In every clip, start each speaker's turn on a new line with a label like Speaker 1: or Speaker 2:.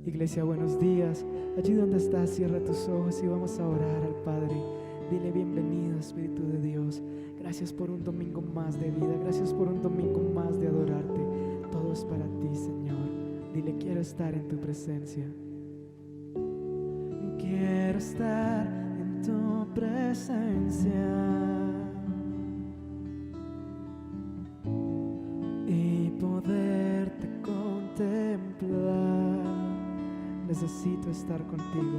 Speaker 1: Iglesia, buenos días. Allí donde estás, cierra tus ojos y vamos a orar al Padre. Dile: bienvenido, Espíritu de Dios. Gracias por un domingo más de vida. Gracias por un domingo más de adorarte. Todo es para ti, Señor. Dile: quiero estar en tu presencia. Quiero estar en tu presencia y poderte contemplar. Necesito estar contigo.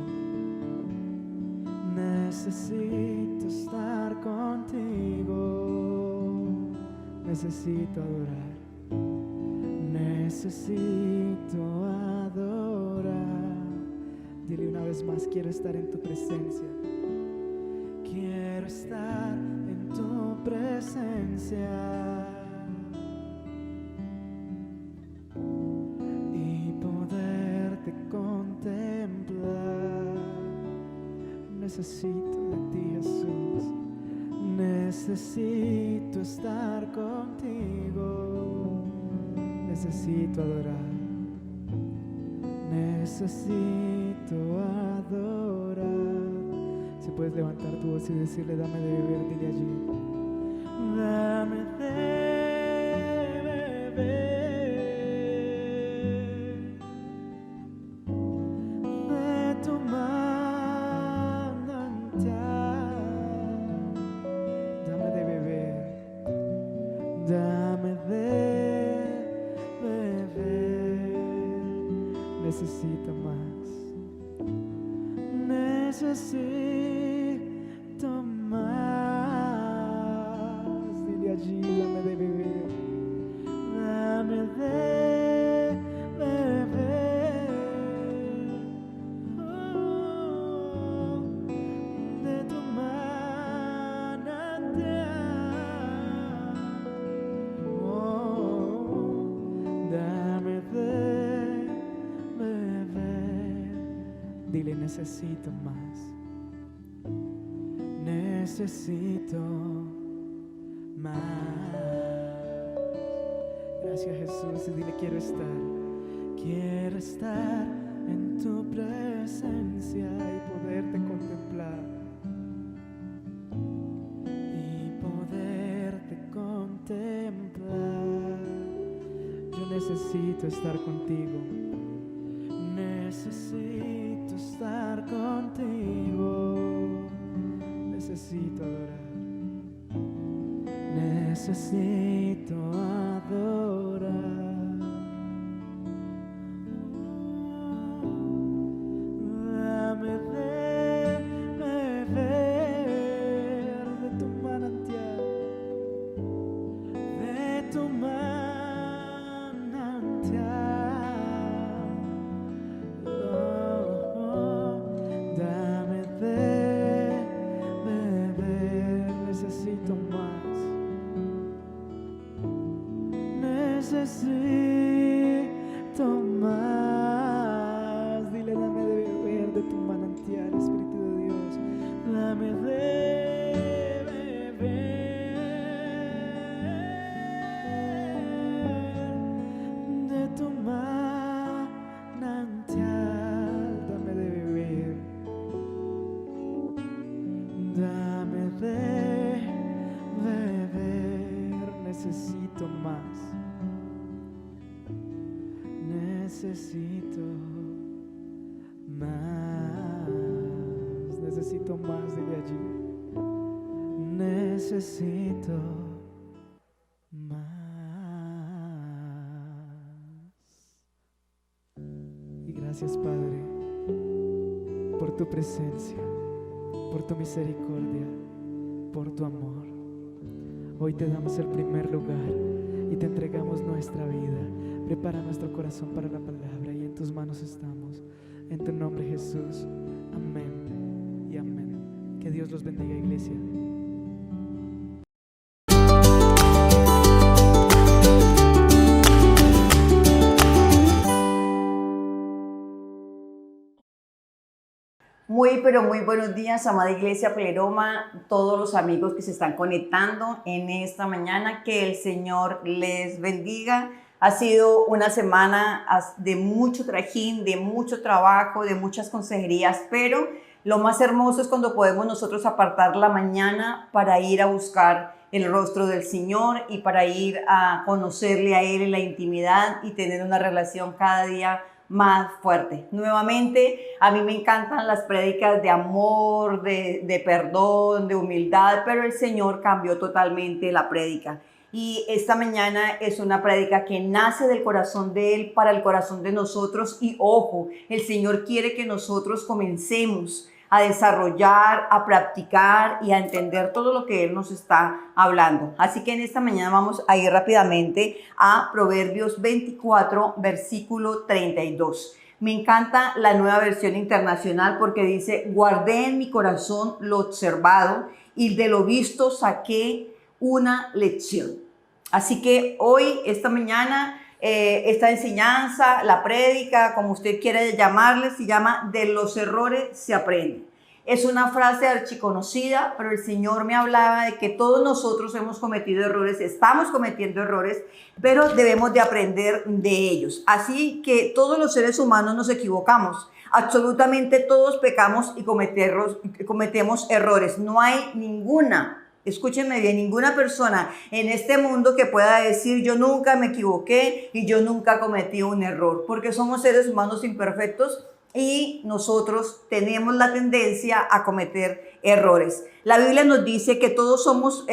Speaker 1: Necesito estar contigo. Necesito adorar. Necesito adorar. Dile una vez más: quiero estar en tu presencia. Quiero estar en tu presencia y poderte contemplar. Necesito de ti, Jesús. Necesito estar contigo. Necesito adorar. Necesito adorar. Si puedes levantar tu voz y decirle: dame de beber, dile allí: dame de beber de tu manantial. Dame de beber. Dame de beber. Necesito más. Necesito más. Dile allí: dame de beber. Dame de beber. Oh, de tu manantial. Oh, dame de beber. Dile: necesito más. Necesito más. Gracias, Jesús. Y dile: quiero estar en tu presencia y poderte contemplar. Y poderte contemplar. Yo necesito estar contigo. Necesito estar contigo. Necesito adorar. Necesito adorar. Dame de beber de tu manantial. De tu manantial. Dame de beber. Necesito más. Necesito más. Dile: dame de beber de tu manantial, Espíritu de Dios. Dame de beber de tu manantial. Dame de beber. Dame de beber. Necesito más. Necesito más. Necesito más. Dile allí: necesito más. Y gracias, Padre, por tu presencia, por tu misericordia, por tu amor. Hoy te damos el primer lugar y te entregamos nuestra vida. Prepara nuestro corazón para la palabra y en tus manos estamos. En tu nombre, Jesús. Amén y amén. Que Dios los bendiga, iglesia.
Speaker 2: Muy, pero muy buenos días, amada Iglesia Pleroma, todos los amigos que se están conectando en esta mañana. Que el Señor les bendiga Ha sido una semana de mucho trajín, de mucho trabajo, de muchas consejerías, pero lo más hermoso es cuando podemos nosotros apartar la mañana para ir a buscar el rostro del Señor y para ir a conocerle a Él en la intimidad y tener una relación cada día más fuerte. Nuevamente, a mí me encantan las prédicas de amor, de perdón, de humildad, pero el Señor cambió totalmente la prédica. Y esta mañana es una prédica que nace del corazón de Él para el corazón de nosotros. Y ojo, el Señor quiere que nosotros comencemos a desarrollar, a practicar y a entender todo lo que Él nos está hablando. Así que en esta mañana vamos a ir rápidamente a Proverbios 24, versículo 32. Me encanta la Nueva Versión Internacional porque dice: guardé en mi corazón lo observado y de lo visto saqué una lección. Así que hoy, esta mañana, esta enseñanza, la prédica, como usted quiera llamarle, se llama "De los errores se aprende". Es una frase archiconocida, pero el Señor me hablaba de que todos nosotros hemos cometido errores, estamos cometiendo errores, pero debemos de aprender de ellos. Así que todos los seres humanos nos equivocamos. Absolutamente todos pecamos y cometemos errores. No hay escúchenme bien, ninguna persona en este mundo que pueda decir: yo nunca me equivoqué y yo nunca cometí un error, porque somos seres humanos imperfectos y nosotros tenemos la tendencia a cometer errores. La Biblia nos dice que todos somos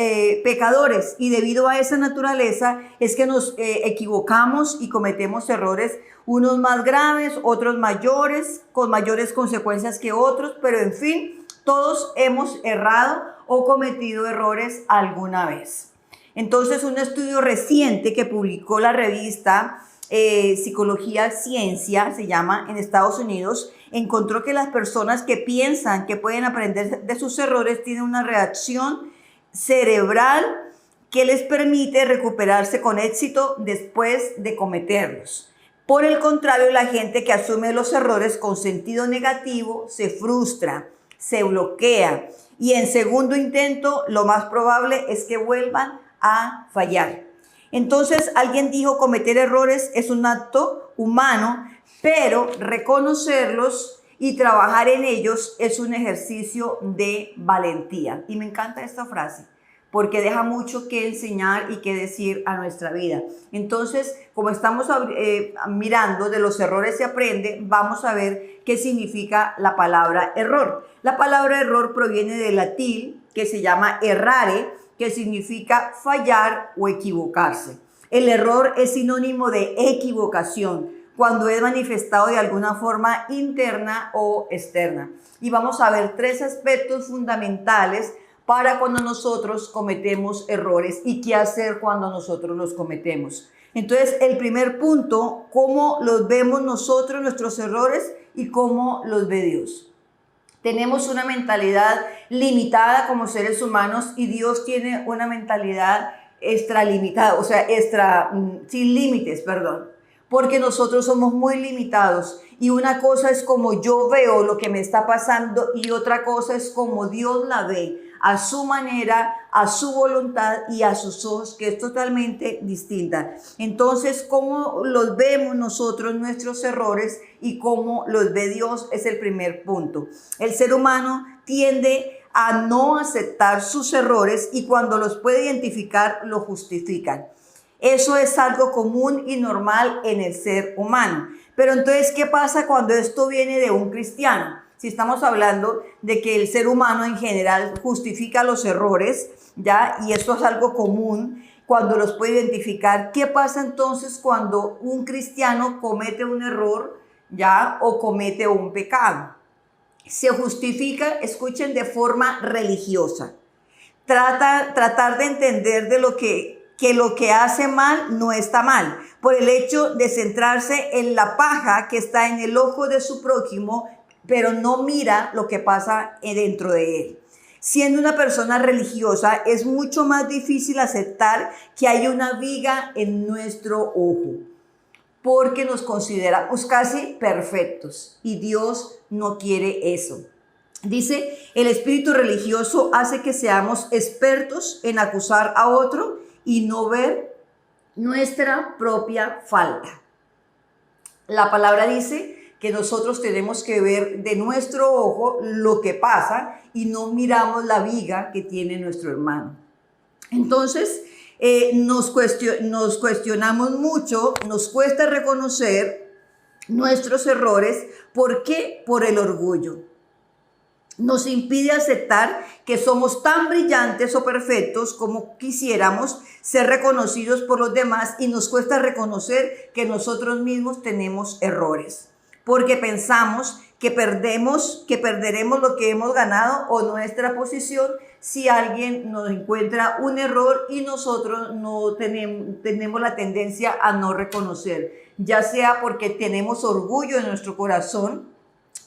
Speaker 2: pecadores, y debido a esa naturaleza es que nos equivocamos y cometemos errores, unos más graves, otros mayores, con mayores consecuencias que otros, pero en fin, todos hemos errado o cometido errores alguna vez. Entonces, un estudio reciente que publicó la revista Psicología Ciencia, se llama, en Estados Unidos, encontró que las personas que piensan que pueden aprender de sus errores tienen una reacción cerebral que les permite recuperarse con éxito después de cometerlos. Por el contrario, la gente que asume los errores con sentido negativo se frustra, se bloquea, y en segundo intento lo más probable es que vuelvan a fallar. Entonces, alguien dijo: cometer errores es un acto humano, pero reconocerlos y trabajar en ellos es un ejercicio de valentía. Y me encanta esta frase, porque deja mucho que enseñar y que decir a nuestra vida. Entonces, como estamos mirando de los errores se aprende, vamos a ver qué significa la palabra error. La palabra error proviene del latín, que se llama errare, que significa fallar o equivocarse. El error es sinónimo de equivocación cuando es manifestado de alguna forma interna o externa. Y vamos a ver 3 aspectos fundamentales para cuando nosotros cometemos errores y qué hacer cuando nosotros los cometemos. Entonces, el primer punto: cómo los vemos nosotros, nuestros errores, y cómo los ve Dios. Tenemos una mentalidad limitada como seres humanos, y Dios tiene una mentalidad extralimitada, o sea, sin límites, perdón. Porque nosotros somos muy limitados, y una cosa es como yo veo lo que me está pasando y otra cosa es como Dios la ve, a su manera, a su voluntad y a sus ojos, que es totalmente distinta. Entonces, cómo los vemos nosotros, nuestros errores, y cómo los ve Dios, es el primer punto. El ser humano tiende a no aceptar sus errores, y cuando los puede identificar, lo justifican. Eso es algo común y normal en el ser humano. Pero entonces, ¿qué pasa cuando esto viene de un cristiano? Si estamos hablando de que el ser humano en general justifica los errores, ¿ya? Y esto es algo común cuando los puede identificar. ¿Qué pasa entonces cuando un cristiano comete un error, ¿ya? O comete un pecado? Se justifica, escuchen, de forma religiosa. Tratar de entender de lo que lo que hace mal no está mal, por el hecho de centrarse en la paja que está en el ojo de su prójimo, pero no mira lo que pasa dentro de él. Siendo una persona religiosa, es mucho más difícil aceptar que hay una viga en nuestro ojo, porque nos consideramos casi perfectos, y Dios no quiere eso. Dice, el espíritu religioso hace que seamos expertos en acusar a otro y no ver nuestra propia falta. La palabra dice que nosotros tenemos que ver de nuestro ojo lo que pasa y no miramos la viga que tiene nuestro hermano. Entonces, nos cuestionamos mucho, nos cuesta reconocer nuestros errores. ¿Por qué? Por el orgullo. Nos impide aceptar que somos tan brillantes o perfectos como quisiéramos ser reconocidos por los demás, y nos cuesta reconocer que nosotros mismos tenemos errores, porque pensamos que perderemos lo que hemos ganado o nuestra posición si alguien nos encuentra un error y nosotros no tenemos la tendencia a no reconocer, ya sea porque tenemos orgullo en nuestro corazón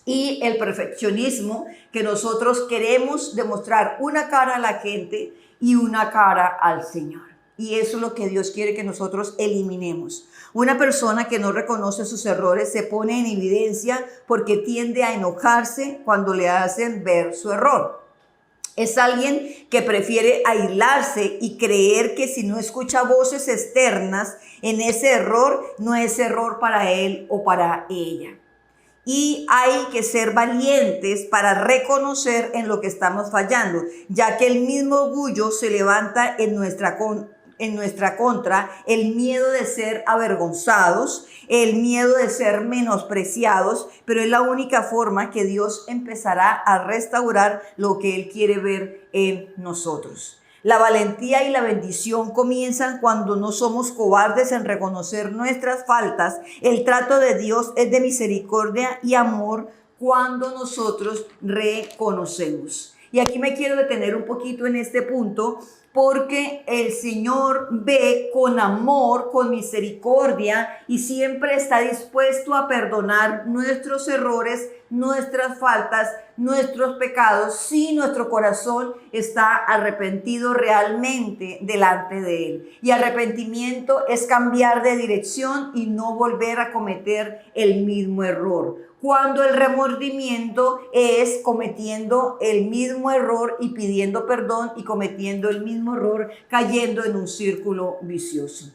Speaker 2: y el perfeccionismo, que nosotros queremos demostrar una cara a la gente y una cara al Señor. Y eso es lo que Dios quiere que nosotros eliminemos. Una persona que no reconoce sus errores se pone en evidencia porque tiende a enojarse cuando le hacen ver su error. Es alguien que prefiere aislarse y creer que si no escucha voces externas en ese error, no es error para él o para ella. Y hay que ser valientes para reconocer en lo que estamos fallando, ya que el mismo orgullo se levanta en nuestra contra, el miedo de ser avergonzados, el miedo de ser menospreciados, pero es la única forma que Dios empezará a restaurar lo que Él quiere ver en nosotros. La valentía y la bendición comienzan cuando no somos cobardes en reconocer nuestras faltas. El trato de Dios es de misericordia y amor cuando nosotros reconocemos. Y aquí me quiero detener un poquito en este punto, porque el Señor ve con amor, con misericordia, y siempre está dispuesto a perdonar nuestros errores, nuestras faltas, nuestros pecados, si nuestro corazón está arrepentido realmente delante de Él. Y arrepentimiento es cambiar de dirección y no volver a cometer el mismo error. Cuando el remordimiento es cometiendo el mismo error y pidiendo perdón y cometiendo el mismo error, cayendo en un círculo vicioso.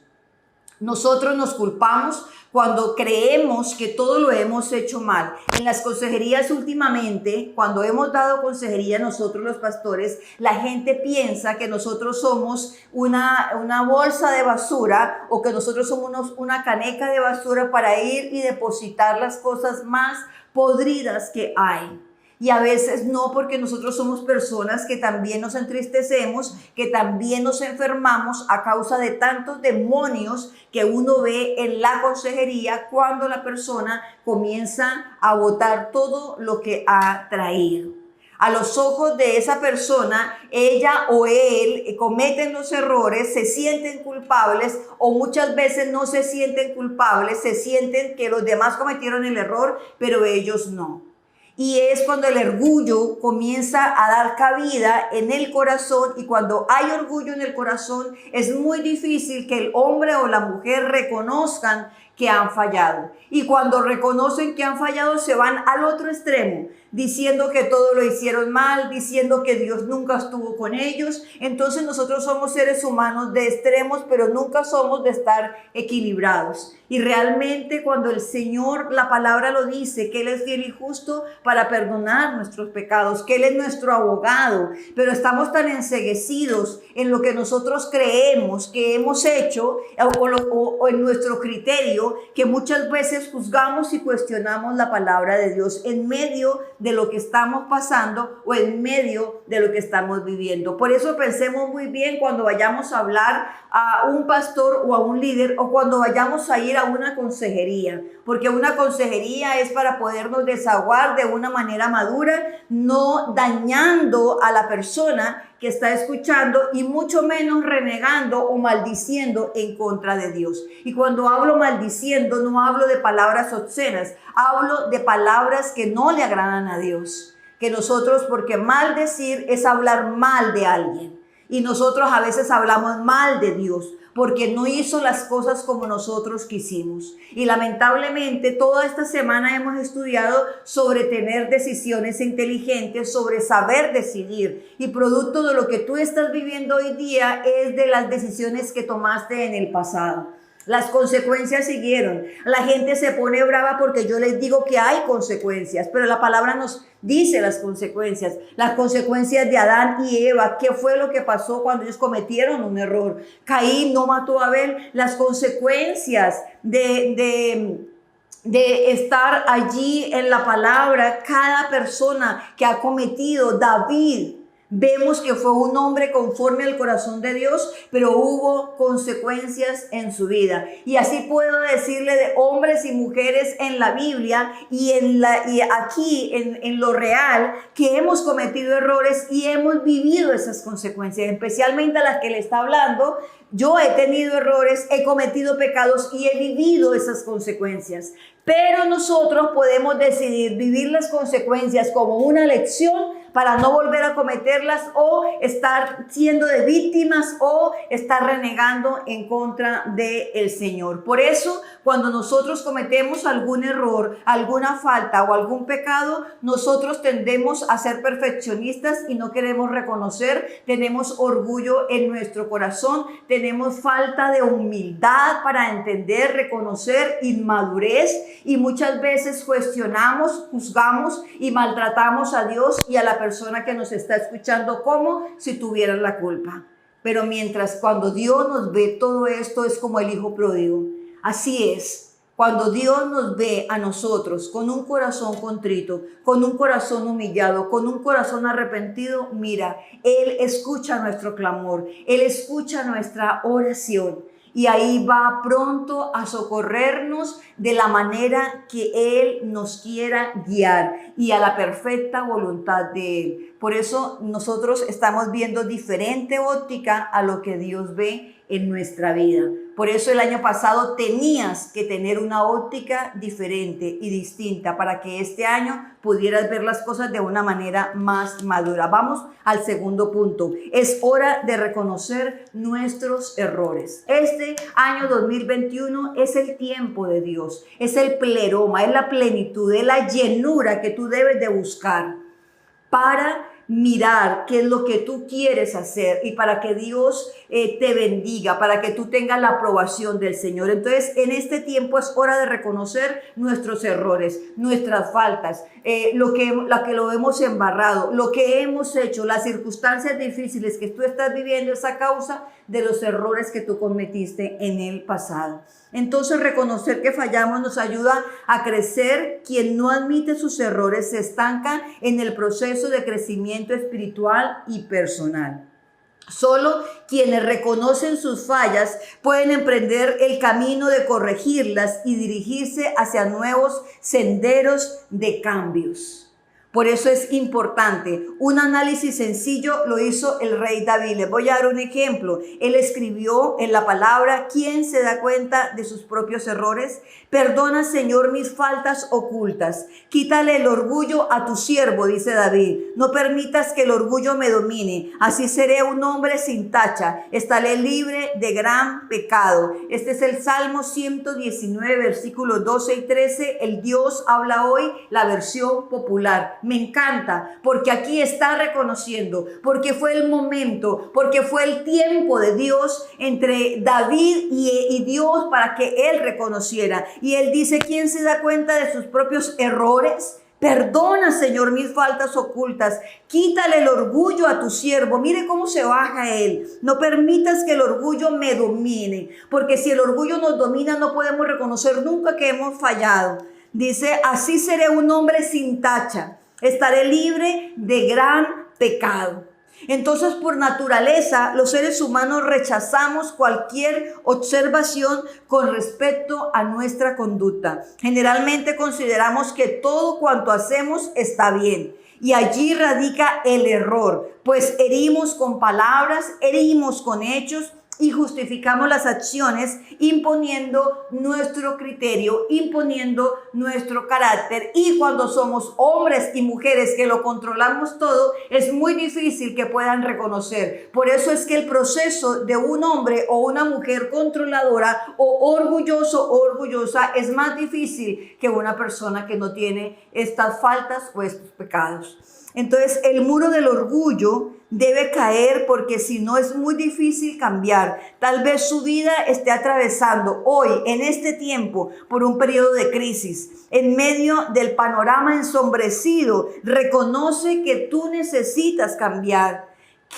Speaker 2: Nosotros nos culpamos cuando creemos que todo lo hemos hecho mal. En las consejerías últimamente, cuando hemos dado consejería nosotros los pastores, la gente piensa que nosotros somos una bolsa de basura, o que nosotros somos una caneca de basura para ir y depositar las cosas más podridas que hay. Y a veces no, porque nosotros somos personas que también nos entristecemos, que también nos enfermamos a causa de tantos demonios que uno ve en la consejería cuando la persona comienza a botar todo lo que ha traído. A los ojos de esa persona, ella o él cometen los errores, se sienten culpables, o muchas veces no se sienten culpables, se sienten que los demás cometieron el error, pero ellos no. Y es cuando el orgullo comienza a dar cabida en el corazón, y cuando hay orgullo en el corazón es muy difícil que el hombre o la mujer reconozcan que han fallado. Y cuando reconocen que han fallado, se van al otro extremo, diciendo que todo lo hicieron mal, diciendo que Dios nunca estuvo con ellos. Entonces nosotros somos seres humanos de extremos, pero nunca somos de estar equilibrados. Y realmente cuando el Señor, la palabra lo dice, que Él es fiel y justo para perdonar nuestros pecados, que Él es nuestro abogado, pero estamos tan enceguecidos en lo que nosotros creemos que hemos hecho o en nuestro criterio, que muchas veces juzgamos y cuestionamos la palabra de Dios en medio de lo que estamos pasando o en medio de lo que estamos viviendo. Por eso pensemos muy bien cuando vayamos a hablar a un pastor o a un líder, o cuando vayamos a ir a una consejería, porque una consejería es para podernos desahogar de una manera madura, no dañando a la persona que está escuchando, y mucho menos renegando o maldiciendo en contra de Dios. Y cuando hablo maldiciendo, no hablo de palabras obscenas, hablo de palabras que no le agradan a Dios. Que nosotros, porque maldecir es hablar mal de alguien, y nosotros a veces hablamos mal de Dios, porque no hizo las cosas como nosotros quisimos. Y lamentablemente toda esta semana hemos estudiado sobre tener decisiones inteligentes, sobre saber decidir. Y producto de lo que tú estás viviendo hoy día es de las decisiones que tomaste en el pasado. Las consecuencias siguieron. La gente se pone brava porque yo les digo que hay consecuencias, pero la palabra nos dice las consecuencias de Adán y Eva. ¿Qué fue lo que pasó cuando ellos cometieron un error? Caín no mató a Abel. Las consecuencias de estar allí en la palabra, cada persona que ha cometido, David, vemos que fue un hombre conforme al corazón de Dios, pero hubo consecuencias en su vida. Y así puedo decirle de hombres y mujeres en la Biblia y aquí en lo real, que hemos cometido errores y hemos vivido esas consecuencias, especialmente a las que le está hablando. Yo he tenido errores, he cometido pecados y he vivido esas consecuencias. Pero nosotros podemos decidir vivir las consecuencias como una lección para no volver a cometerlas, o estar siendo de víctimas, o estar renegando en contra del Señor. Por eso, cuando nosotros cometemos algún error, alguna falta o algún pecado, nosotros tendemos a ser perfeccionistas y no queremos reconocer. Tenemos orgullo en nuestro corazón, tenemos falta de humildad para entender, reconocer, inmadurez, y muchas veces cuestionamos, juzgamos y maltratamos a Dios y a la persona que nos está escuchando como si tuvieran la culpa. Pero cuando Dios nos ve, todo esto es como el hijo pródigo. Así es, cuando Dios nos ve a nosotros con un corazón contrito, con un corazón humillado, con un corazón arrepentido, mira, Él escucha nuestro clamor, Él escucha nuestra oración. Y ahí va pronto a socorrernos de la manera que Él nos quiera guiar y a la perfecta voluntad de Él. Por eso nosotros estamos viendo diferente óptica a lo que Dios ve en nuestra vida. Por eso el año pasado tenías que tener una óptica diferente y distinta para que este año pudieras ver las cosas de una manera más madura. Vamos al segundo punto. Es hora de reconocer nuestros errores. Este año 2021 es el tiempo de Dios, es el pleroma, es la plenitud, es la llenura que tú debes de buscar para mirar qué es lo que tú quieres hacer y para que Dios te bendiga, para que tú tengas la aprobación del Señor. Entonces, en este tiempo es hora de reconocer nuestros errores, nuestras faltas, lo que lo hemos embarrado, lo que hemos hecho, las circunstancias difíciles que tú estás viviendo es a causa de los errores que tú cometiste en el pasado. Entonces, reconocer que fallamos nos ayuda a crecer. Quien no admite sus errores se estanca en el proceso de crecimiento espiritual y personal. Solo quienes reconocen sus fallas pueden emprender el camino de corregirlas y dirigirse hacia nuevos senderos de cambios. Por eso es importante. Un análisis sencillo lo hizo el rey David. Les voy a dar un ejemplo. Él escribió en la palabra: ¿quién se da cuenta de sus propios errores? Perdona, Señor, mis faltas ocultas. Quítale el orgullo a tu siervo, dice David. No permitas que el orgullo me domine. Así seré un hombre sin tacha. Estaré libre de gran pecado. Este es el Salmo 119, versículos 12 y 13. El Dios habla hoy, la versión popular. Me encanta porque aquí está reconociendo, porque fue el momento, porque fue el tiempo de Dios entre David y Dios para que él reconociera. Y él dice: ¿quién se da cuenta de sus propios errores? Perdona, Señor, mis faltas ocultas. Quítale el orgullo a tu siervo. Mire cómo se baja él. No permitas que el orgullo me domine, porque si el orgullo nos domina no podemos reconocer nunca que hemos fallado. Dice: así seré un hombre sin tacha. Estaré libre de gran pecado. Entonces, por naturaleza, los seres humanos rechazamos cualquier observación con respecto a nuestra conducta. Generalmente consideramos que todo cuanto hacemos está bien. Y allí radica el error, pues herimos con palabras, herimos con hechos, y justificamos las acciones imponiendo nuestro criterio, imponiendo nuestro carácter. Y cuando somos hombres y mujeres que lo controlamos todo, es muy difícil que puedan reconocer. Por eso es que el proceso de un hombre o una mujer controladora o orgulloso o orgullosa es más difícil que una persona que no tiene estas faltas o estos pecados. Entonces, el muro del orgullo debe caer, porque si no es muy difícil cambiar. Tal vez su vida esté atravesando hoy, en este tiempo, por un periodo de crisis. En medio del panorama ensombrecido, reconoce que tú necesitas cambiar.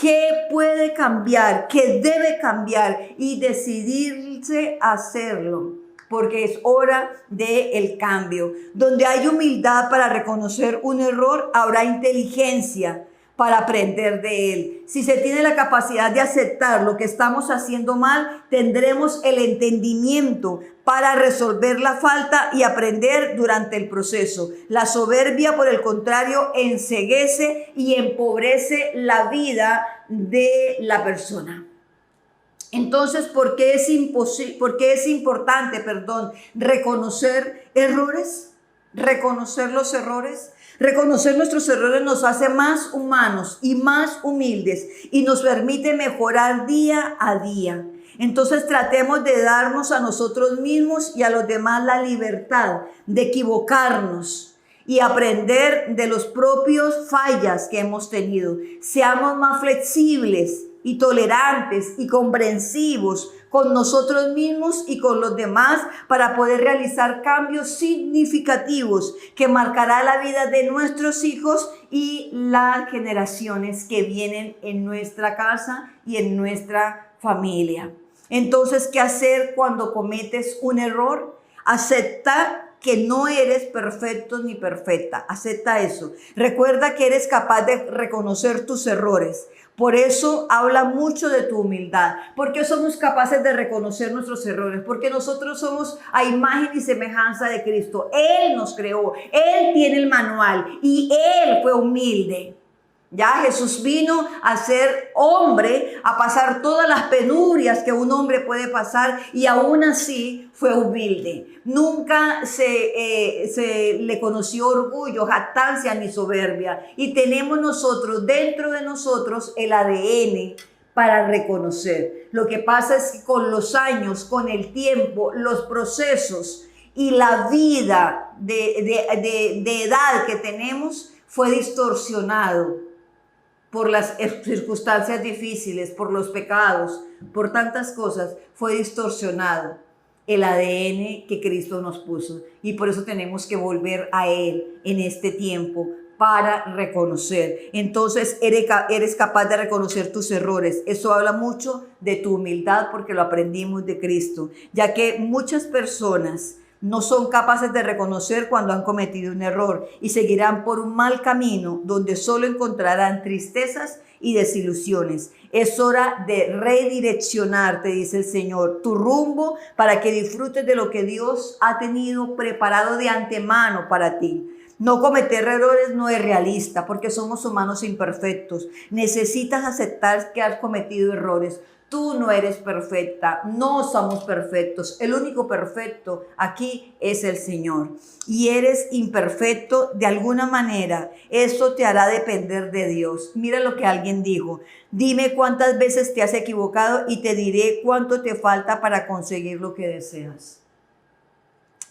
Speaker 2: ¿Qué puede cambiar? ¿Qué debe cambiar? Y decidirse a hacerlo, porque es hora del cambio. Donde hay humildad para reconocer un error, habrá inteligencia para aprender de él. Si se tiene la capacidad de aceptar lo que estamos haciendo mal, tendremos el entendimiento para resolver la falta y aprender durante el proceso. La soberbia, por el contrario, enceguece y empobrece la vida de la persona. Entonces, ¿por qué es importante, reconocer errores? Reconocer los errores. Reconocer nuestros errores nos hace más humanos y más humildes y nos permite mejorar día a día. Entonces tratemos de darnos a nosotros mismos y a los demás la libertad de equivocarnos y aprender de los propios fallas que hemos tenido. Seamos más flexibles y tolerantes y comprensivos con nosotros mismos y con los demás para poder realizar cambios significativos que marcará la vida de nuestros hijos y las generaciones que vienen en nuestra casa y en nuestra familia. Entonces, ¿qué hacer cuando cometes un error? Aceptar que no eres perfecto ni perfecta. Acepta eso. Recuerda que eres capaz de reconocer tus errores. Por eso habla mucho de tu humildad. Porque somos capaces de reconocer nuestros errores. Porque nosotros somos a imagen y semejanza de Cristo. Él nos creó. Él tiene el manual. Y Él fue humilde. Ya Jesús vino a ser hombre, a pasar todas las penurias que un hombre puede pasar, y aún así fue humilde. Nunca se le conoció orgullo, jactancia ni soberbia. Y tenemos nosotros, dentro de nosotros, el ADN para reconocer. Lo que pasa es que con los años, con el tiempo, los procesos y la vida de edad que tenemos fue distorsionado por las circunstancias difíciles, por los pecados, por tantas cosas. Fue distorsionado el ADN que Cristo nos puso, y por eso tenemos que volver a Él en este tiempo para reconocer. Entonces eres capaz de reconocer tus errores. Eso habla mucho de tu humildad, porque lo aprendimos de Cristo, ya que muchas personas no son capaces de reconocer cuando han cometido un error y seguirán por un mal camino donde solo encontrarán tristezas y desilusiones. Es hora de redireccionar, te dice el Señor, tu rumbo para que disfrutes de lo que Dios ha tenido preparado de antemano para ti. No cometer errores no es realista, porque somos humanos imperfectos. Necesitas aceptar que has cometido errores. Tú no eres perfecta, no somos perfectos. El único perfecto aquí es el Señor. Y eres imperfecto de alguna manera. Eso te hará depender de Dios. Mira lo que alguien dijo. Dime cuántas veces te has equivocado y te diré cuánto te falta para conseguir lo que deseas.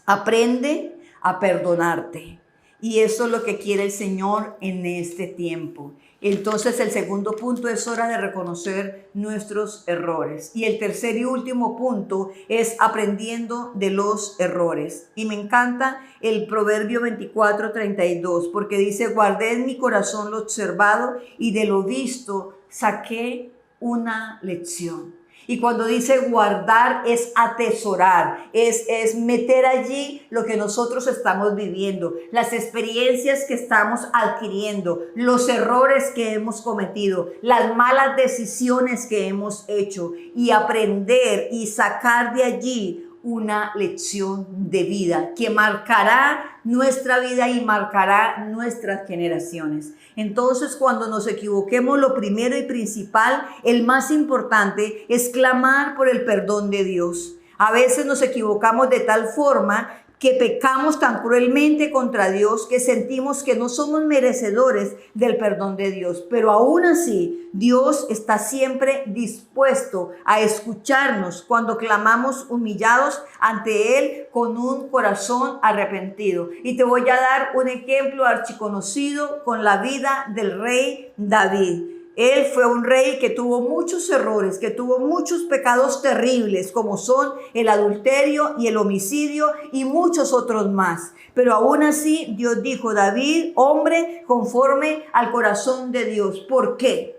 Speaker 2: Aprende a perdonarte. Y eso es lo que quiere el Señor en este tiempo. Entonces, el segundo punto, es hora de reconocer nuestros errores. Y el tercer y último punto es aprendiendo de los errores. Y me encanta el Proverbio 24:32, porque dice: guardé en mi corazón lo observado y de lo visto saqué una lección. Y cuando dice guardar, es atesorar, es meter allí lo que nosotros estamos viviendo, las experiencias que estamos adquiriendo, los errores que hemos cometido, las malas decisiones que hemos hecho, y aprender y sacar de allí una lección de vida que marcará nuestra vida y marcará nuestras generaciones. Entonces, cuando nos equivoquemos, lo primero y principal, el más importante, es clamar por el perdón de Dios. A veces nos equivocamos de tal forma que pecamos tan cruelmente contra Dios que sentimos que no somos merecedores del perdón de Dios. Pero aún así, Dios está siempre dispuesto a escucharnos cuando clamamos humillados ante Él con un corazón arrepentido. Y te voy a dar un ejemplo archiconocido con la vida del rey David. Él fue un rey que tuvo muchos errores, que tuvo muchos pecados terribles, como son el adulterio y el homicidio y muchos otros más. Pero aún así, Dios dijo: David, hombre conforme al corazón de Dios. ¿Por qué?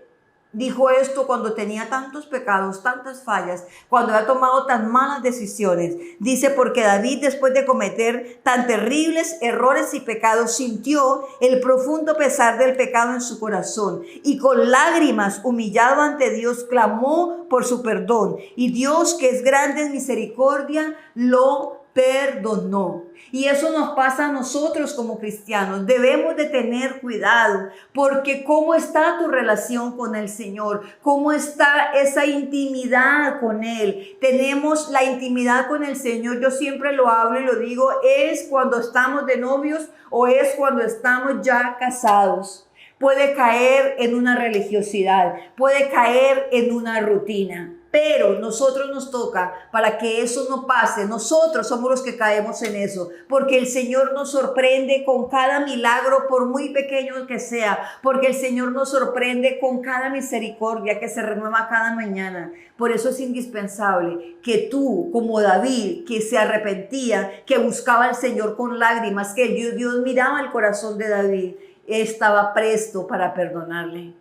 Speaker 2: Dijo esto cuando tenía tantos pecados, tantas fallas, cuando había tomado tan malas decisiones. Dice: porque David, después de cometer tan terribles errores y pecados, sintió el profundo pesar del pecado en su corazón y con lágrimas, humillado ante Dios, clamó por su perdón. Y Dios, que es grande en misericordia, lo perdonó. Y eso nos pasa a nosotros como cristianos. Debemos de tener cuidado, porque ¿cómo está tu relación con el Señor? ¿Cómo está esa intimidad con Él? Tenemos la intimidad con el Señor, yo siempre lo hablo y lo digo, es cuando estamos de novios o es cuando estamos ya casados. Puede caer en una religiosidad, puede caer en una rutina. Pero nosotros nos toca, para que eso no pase, nosotros somos los que caemos en eso, porque el Señor nos sorprende con cada milagro, por muy pequeño que sea, porque el Señor nos sorprende con cada misericordia que se renueva cada mañana. Por eso es indispensable que tú, como David, que se arrepentía, que buscaba al Señor con lágrimas, que Dios miraba el corazón de David, estaba presto para perdonarle.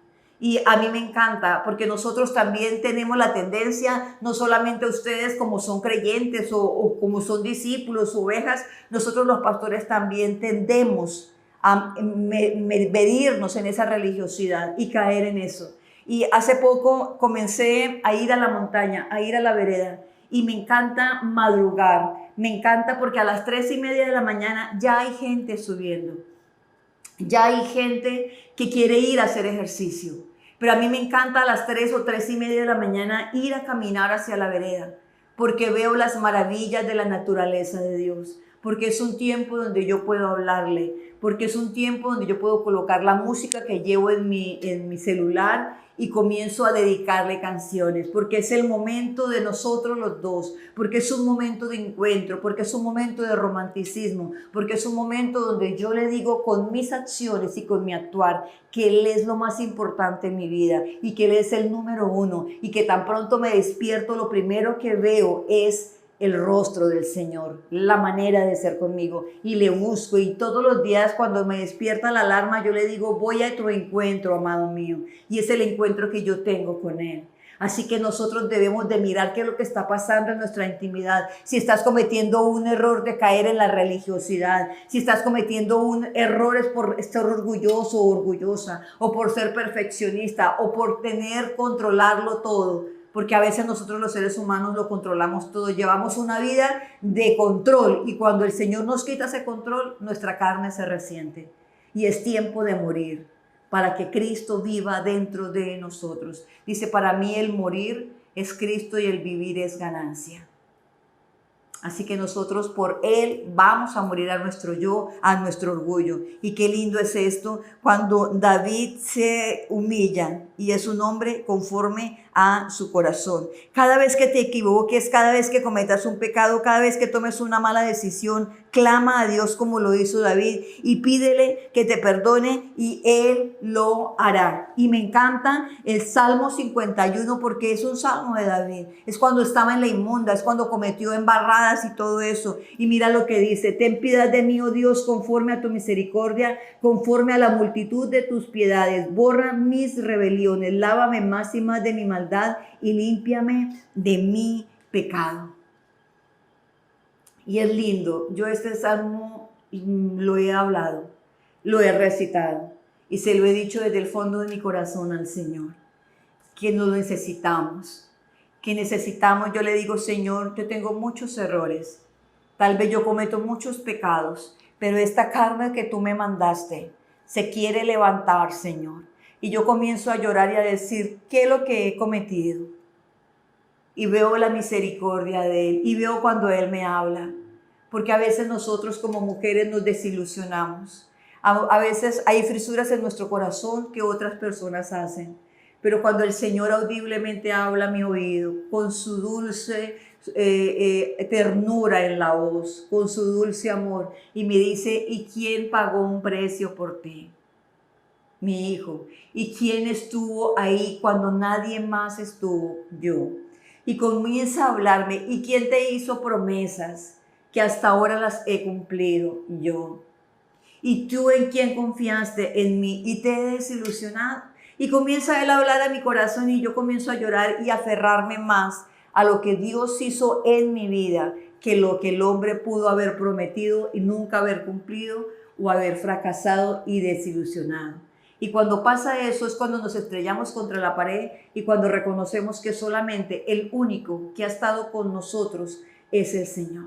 Speaker 2: Y a mí me encanta, porque nosotros también tenemos la tendencia, no solamente ustedes como son creyentes o como son discípulos, ovejas, nosotros los pastores también tendemos a medirnos en esa religiosidad y caer en eso. Y hace poco comencé a ir a la montaña, a ir a la vereda, y me encanta madrugar, me encanta porque a las 3:30 de la mañana ya hay gente subiendo, ya hay gente que quiere ir a hacer ejercicio. Pero a mí me encanta a las 3 o 3:30 de la mañana ir a caminar hacia la vereda, porque veo las maravillas de la naturaleza de Dios, porque es un tiempo donde yo puedo hablarle, porque es un tiempo donde yo puedo colocar la música que llevo en mi celular y comienzo a dedicarle canciones, porque es el momento de nosotros los dos, porque es un momento de encuentro, porque es un momento de romanticismo, porque es un momento donde yo le digo con mis acciones y con mi actuar que Él es lo más importante en mi vida y que Él es el número uno, y que tan pronto me despierto lo primero que veo es el rostro del Señor, la manera de ser conmigo, y le busco, y todos los días cuando me despierta la alarma yo le digo: voy a tu encuentro, amado mío, y es el encuentro que yo tengo con Él. Así que nosotros debemos de mirar qué es lo que está pasando en nuestra intimidad. Si estás cometiendo un error de caer en la religiosidad, si estestás cometiendo errores por estar orgulloso o orgullosa, o por ser perfeccionista, o por controlarlo todo. Porque a veces nosotros los seres humanos lo controlamos todo, llevamos una vida de control, y cuando el Señor nos quita ese control, nuestra carne se resiente. Y es tiempo de morir para que Cristo viva dentro de nosotros. Dice: para mí el morir es Cristo y el vivir es ganancia. Así que nosotros por Él vamos a morir a nuestro yo, a nuestro orgullo. Y qué lindo es esto cuando David se humilla y es un hombre conforme a su corazón. Cada vez que te equivoques, cada vez que cometas un pecado, cada vez que tomes una mala decisión, clama a Dios como lo hizo David y pídele que te perdone y Él lo hará. Y me encanta el Salmo 51 porque es un salmo de David. Es cuando estaba en la inmunda, es cuando cometió embarradas y todo eso. Y mira lo que dice: ten piedad de mí, oh Dios, conforme a tu misericordia, conforme a la multitud de tus piedades. Borra mis rebeliones, lávame más y más de mi maldad y límpiame de mi pecado. Y es lindo, yo este salmo lo he hablado, lo he recitado y se lo he dicho desde el fondo de mi corazón al Señor, que nos necesitamos, que necesitamos, yo le digo, Señor, yo tengo muchos errores. Tal vez yo cometo muchos pecados, pero esta carne que tú me mandaste se quiere levantar, Señor. Y yo comienzo a llorar y a decir, ¿qué es lo que he cometido? Y veo la misericordia de Él y veo cuando Él me habla. Porque a veces nosotros como mujeres nos desilusionamos. A veces hay frisuras en nuestro corazón que otras personas hacen. Pero cuando el Señor audiblemente habla a mi oído, con su dulce ternura en la voz, con su dulce amor, y me dice, ¿y quién pagó un precio por ti? Mi hijo. ¿Y quién estuvo ahí cuando nadie más estuvo? Yo. Y comienza a hablarme, ¿y quién te hizo promesas que hasta ahora las he cumplido? Yo. ¿Y tú en quién confiaste? En mí, y te he desilusionado. Y comienza Él a hablar a mi corazón y yo comienzo a llorar y a aferrarme más a lo que Dios hizo en mi vida que lo que el hombre pudo haber prometido y nunca haber cumplido o haber fracasado y desilusionado. Y cuando pasa eso es cuando nos estrellamos contra la pared y cuando reconocemos que solamente el único que ha estado con nosotros es el Señor.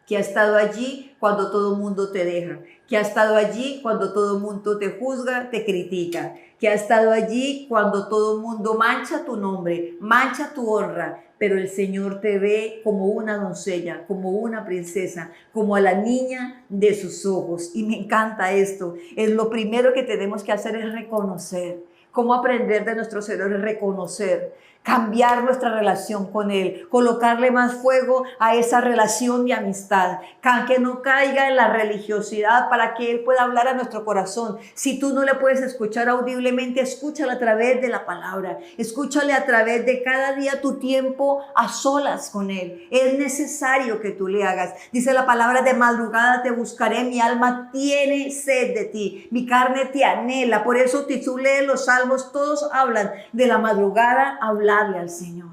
Speaker 2: Que ha estado allí cuando todo el mundo te deja, que ha estado allí cuando todo el mundo te juzga, te critica, que ha estado allí cuando todo el mundo mancha tu nombre, mancha tu honra, pero el Señor te ve como una doncella, como una princesa, como a la niña de sus ojos. Y me encanta esto. Es lo primero que tenemos que hacer es reconocer. ¿Cómo aprender de nuestros errores? Reconocer. Cambiar nuestra relación con Él, colocarle más fuego a esa relación de amistad, que no caiga en la religiosidad para que Él pueda hablar a nuestro corazón. Si tú no le puedes escuchar audiblemente, escúchale a través de la palabra, escúchale a través de cada día tu tiempo a solas con Él. Es necesario que tú le hagas. Dice la palabra, de madrugada te buscaré, mi alma tiene sed de ti, mi carne te anhela. Por eso si tú lees los salmos, todos hablan de la madrugada, hablarle al Señor,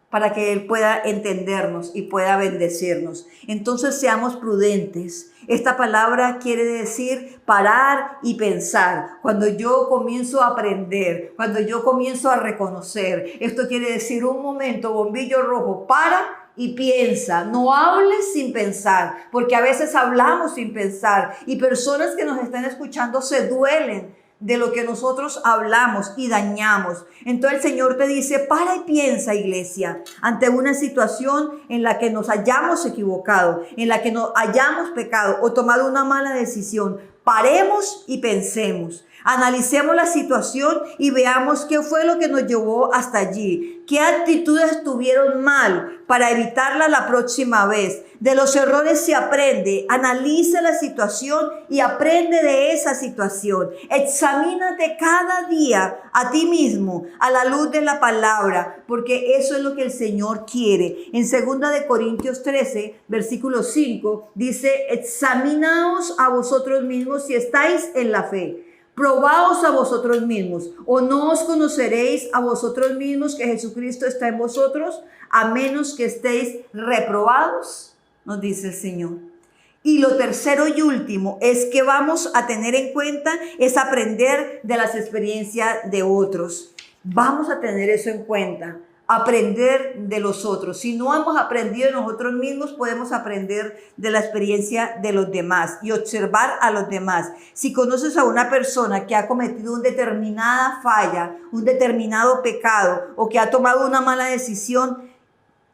Speaker 2: para que Él pueda entendernos y pueda bendecirnos. Entonces seamos prudentes. Esta palabra quiere decir parar y pensar. Cuando yo comienzo a aprender, cuando yo comienzo a reconocer, esto quiere decir un momento, bombillo rojo, para y piensa. No hables sin pensar, porque a veces hablamos sin pensar y personas que nos están escuchando se duelen de lo que nosotros hablamos y dañamos. Entonces el Señor te dice, para y piensa, iglesia, ante una situación en la que nos hayamos equivocado, en la que nos hayamos pecado o tomado una mala decisión. Paremos y pensemos. Analicemos la situación y veamos qué fue lo que nos llevó hasta allí. ¿Qué actitudes estuvieron mal para evitarla la próxima vez? De los errores se aprende. Analiza la situación y aprende de esa situación. Examínate cada día a ti mismo a la luz de la palabra, porque eso es lo que el Señor quiere. En 2 de Corintios 13, versículo 5, dice, examinaos a vosotros mismos si estáis en la fe. Probaos a vosotros mismos, o no os conoceréis a vosotros mismos que Jesucristo está en vosotros, a menos que estéis reprobados, nos dice el Señor. Y lo tercero y último es que vamos a tener en cuenta es aprender de las experiencias de otros. Vamos a tener eso en cuenta. Aprender de los otros. Si no hemos aprendido de nosotros mismos, podemos aprender de la experiencia de los demás y observar a los demás. Si conoces a una persona que ha cometido una determinada falla, un determinado pecado o que ha tomado una mala decisión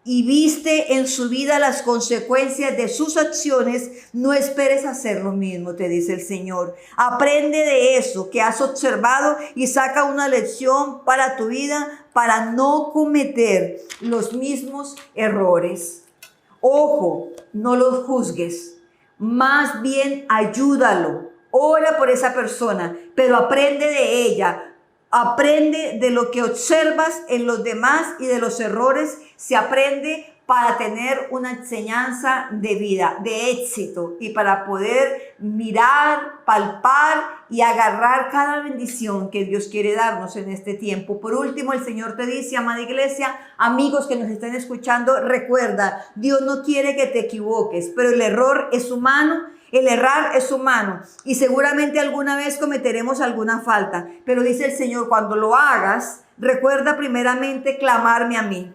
Speaker 2: y viste en su vida las consecuencias de sus acciones, no esperes hacer lo mismo, te dice el Señor. Aprende de eso que has observado y saca una lección para tu vida para no cometer los mismos errores. Ojo, no los juzgues, más bien ayúdalo, ora por esa persona, pero aprende de ella. Aprende de lo que observas en los demás y de los errores se aprende para tener una enseñanza de vida, de éxito y para poder mirar, palpar y agarrar cada bendición que Dios quiere darnos en este tiempo. Por último, el Señor te dice, amada iglesia, amigos que nos estén escuchando, recuerda, Dios no quiere que te equivoques, pero el error es humano. El errar es humano y seguramente alguna vez cometeremos alguna falta, pero dice el Señor, cuando lo hagas, recuerda primeramente clamarme a mí.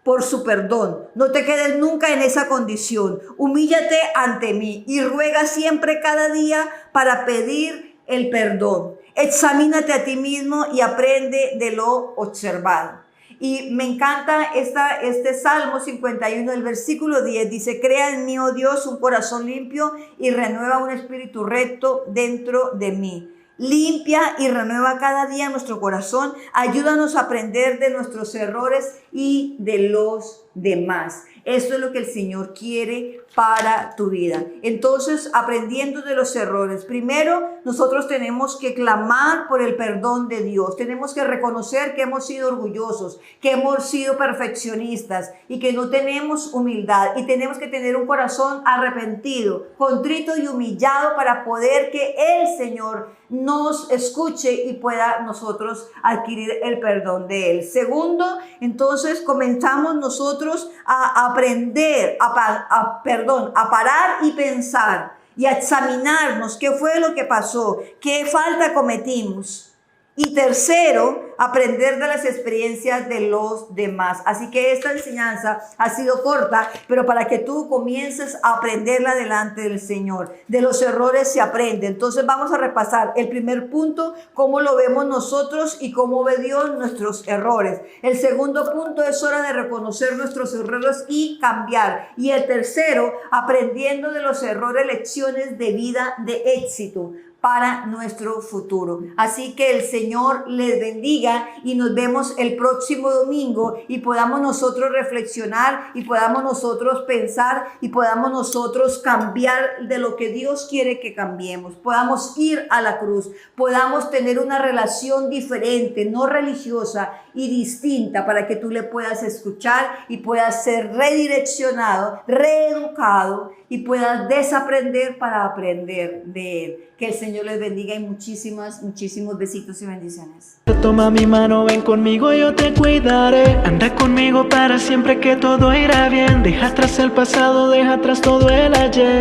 Speaker 2: por su perdón. No te quedes nunca en esa condición. Humíllate ante mí y ruega siempre cada día para pedir el perdón. Examínate a ti mismo y aprende de lo observado. Y me encanta este Salmo 51, el versículo 10, dice: crea en mí, oh Dios, un corazón limpio y renueva un espíritu recto dentro de mí. Limpia y renueva cada día nuestro corazón. Ayúdanos a aprender de nuestros errores y de los demás. Esto es lo que el Señor quiere para tu vida. Entonces, aprendiendo de los errores, primero nosotros tenemos que clamar por el perdón de Dios. Tenemos que reconocer que hemos sido orgullosos, que hemos sido perfeccionistas y que no tenemos humildad. Y tenemos que tener un corazón arrepentido, contrito y humillado para poder que el Señor nos escuche y pueda nosotros adquirir el perdón de Él. Segundo, entonces comenzamos nosotros a aprender, a parar y pensar y a examinarnos qué fue lo que pasó, qué falta cometimos. Y tercero, aprender de las experiencias de los demás. Así que esta enseñanza ha sido corta, pero para que tú comiences a aprenderla delante del Señor. De los errores se aprende. Entonces vamos a repasar el primer punto, cómo lo vemos nosotros y cómo ve Dios nuestros errores. El segundo punto, es hora de reconocer nuestros errores y cambiar. Y el tercero, aprendiendo de los errores, lecciones de vida de éxito para nuestro futuro. Así que el Señor les bendiga y nos vemos el próximo domingo y podamos nosotros reflexionar y podamos nosotros pensar y podamos nosotros cambiar de lo que Dios quiere que cambiemos. Podamos ir a la cruz, podamos tener una relación diferente, no religiosa y distinta, para que tú le puedas escuchar y puedas ser redireccionado, reeducado y puedas desaprender para aprender de Él. Que el Señor les bendiga y muchísimos besitos y bendiciones.
Speaker 1: Toma mi mano, ven conmigo, yo te cuidaré. Anda conmigo para siempre, que todo irá bien. Deja atrás el pasado, deja atrás todo el ayer.